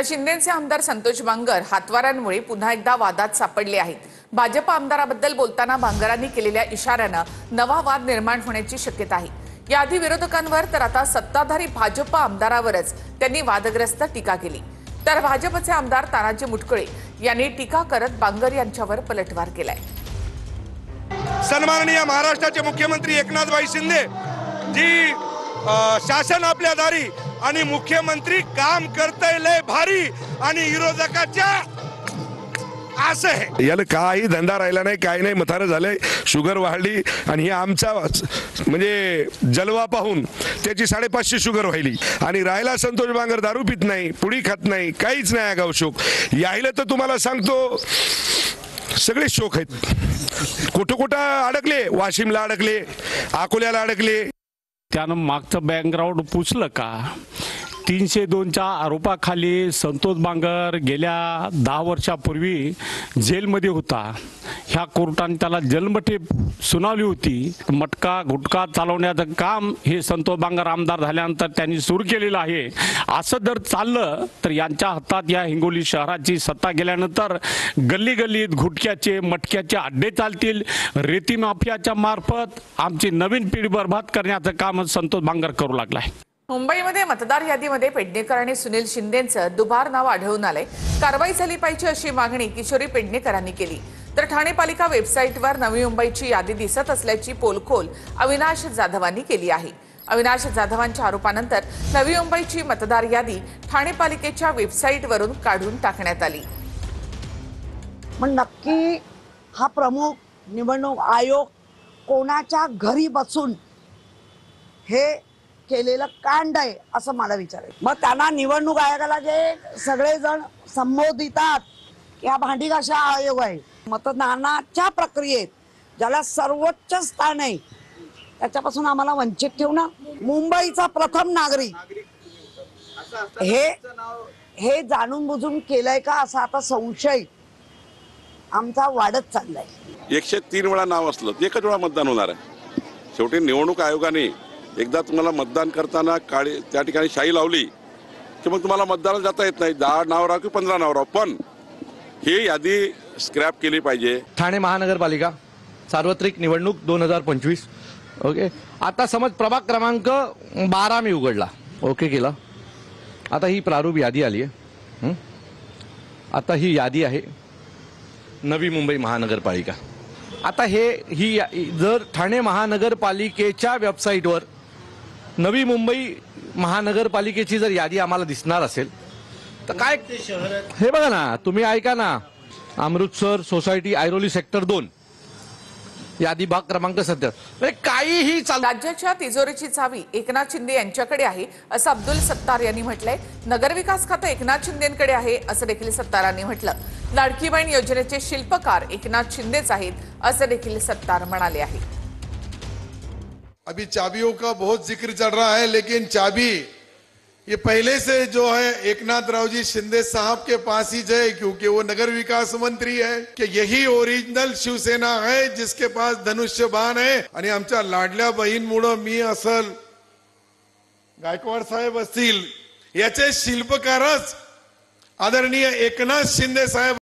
तर शिंदेचे आमदार संतोष बांगर हातवाऱ्यांमुळे पुन्हा एकदा वादात सापडले आहेत। भाजप आमदाराबद्दल बोलताना बांगरांनी केलेल्या इशाऱ्याने नवा वाद निर्माण होण्याची शक्यता आहे। याआधी विरोधकांवर तर आता सत्ताधारी भाजप आमदारावरच त्यांनी वादग्रस्त टीका केली। तर भाजपचे आमदार तानाजी मुटकुळे यांनी टीका करत बांगर यांच्यावर पलटवार केलाय। सन्माननीय महाराष्ट्राचे मुख्यमंत्री एकनाथभाई शिंदे जी शासन आपल्या दारी आणि मुख्यमंत्री काम करतय लय भारी आणि विरोधकाच्या असं आहे। याला काही धंदा राहिला नाही, काही नाही, म्हातारं झालंय, शुगर वाढली आणि ही आमचा म्हणजे जलवा पाहून त्याची 550 शुगर व्हायली। आणि राहिला संतोष बांगर दारू पित नाही, पुडी खात नाही, काहीच नाही आगाऊ शोक। यायला तर तुम्हाला सांगतो सगळे शोक आहेत। कुठं अडकले, वाशिमला अडकले, अकोल्याला अडकले। त्यानं मागचं बॅकग्राऊंड पुसलं का? 302च्या आरोपाखाली संतोष बांगर गेल्या 10 वर्षापूर्वी जेलमध्ये होता। ह्या कोर्टाने त्याला जन्मठेप सुनावली होती। मटका गुटखा चालवण्याचं काम हे संतोष बांगर आमदार झाल्यानंतर त्यांनी सुरू केलेलं आहे। असं जर चाललं तर यांच्या हातात या हिंगोली शहराची सत्ता गेल्यानंतर गल्ली गल्लीत गुटख्याचे मटक्याचे अड्डे चालतील। रेती माफियाच्या मार्फत आमची नवीन पिढी बर्बाद करण्याचं काम संतोष बांगर करू लागलाय। मुंबईमध्ये मतदार यादीमध्ये पेडणेकर आणि सुनील शिंदेंचं दुबार नाव आढळून आलंय। कारवाई झाली पाहिजे अशी मागणी किशोरी पेडणेकरांनी केली। तर ठाणे पालिका वेबसाईटवर नवी मुंबईची यादी दिसत असल्याची पोलखोल अविनाश जाधवांनी केली आहे। अविनाश जाधवांच्या आरोपानंतर नवी मुंबईची मतदार यादी ठाणे पालिकेच्या वेबसाईटवरून काढून टाकण्यात आली। पण नक्की हा प्रमुख निवडणूक आयोग कोणाच्या घरी बसून हे केलेलं कांड आहे असं मला विचारायचं। मग त्यांना निवडणूक आयोगाला जे सगळेजण संबोधितात या भांडी घासा आयोग आहे, मतदानाच्या प्रक्रियेत ज्याला सर्वोच्च स्थान आहे त्याच्यापासून आम्हाला वंचित ठेवणं। मुंबईचा प्रथम नागरिक हे जाणून बुजून केलंय का असा आता संशय आमचा वाढत चाललाय। 103 वेळा नाव असलं एकच वेळा मतदान होणार आहे। शेवटी निवडणूक आयोगाने एकदा तुम्हाला मतदान करताना त्या ठिकाणी शाई लावली की मग तुम्हाला मतदानाला जाता येत नाही। 10 नाव राव की 15 नाव राव, पण ही यादी स्क्रॅप केली पाहिजे। ठाणे महानगरपालिका सार्वत्रिक निवडणूक 2025 ओके। आता समज प्रभाग क्रमांक 12 मी उघडला, ओके केला। आता ही प्रारूप यादी आली आहे। आता ही यादी आहे नवी मुंबई महानगरपालिका। आता ही जर ठाणे महानगरपालिकेच्या वेबसाईटवर नवी मुंबई महानगरपालिकेची जर यादी आम्हाला दिसणार असेल तर काय हे बघा ना, तुम्ही ऐका ना, अमृतसर सोसायटी ऐरोली सेक्टर 2 यादी भाग क्रमांक 70 काहीही राज्याच्या तिजोरीची चावी एकनाथ शिंदे यांच्याकडे आहे असं अब्दुल सत्तार यांनी म्हटलंय। नगरविकास खातं एकनाथ शिंदेंकडे आहे असं देखील सत्तारांनी म्हटलं। लाडकी बहीण योजनेचे शिल्पकार एकनाथ शिंदेच आहेत असं देखील सत्तार म्हणाले आहे। अभी चाबियों का बहुत जिक्र चल रहा है, लेकिन चाबी ये पहले से जो है एकनाथ राव जी शिंदे साहब के पास ही है, क्योंकि वो नगर विकास मंत्री है। कि यही ओरिजिनल शिवसेना है जिसके पास धनुष्य बाण है। आणि आमच्या लाडल्या बहीणमुळे मी असल, गायकवाड साहेब असतील, याचे शिल्पकारच आदरणीय एकनाथ शिंदे साहेब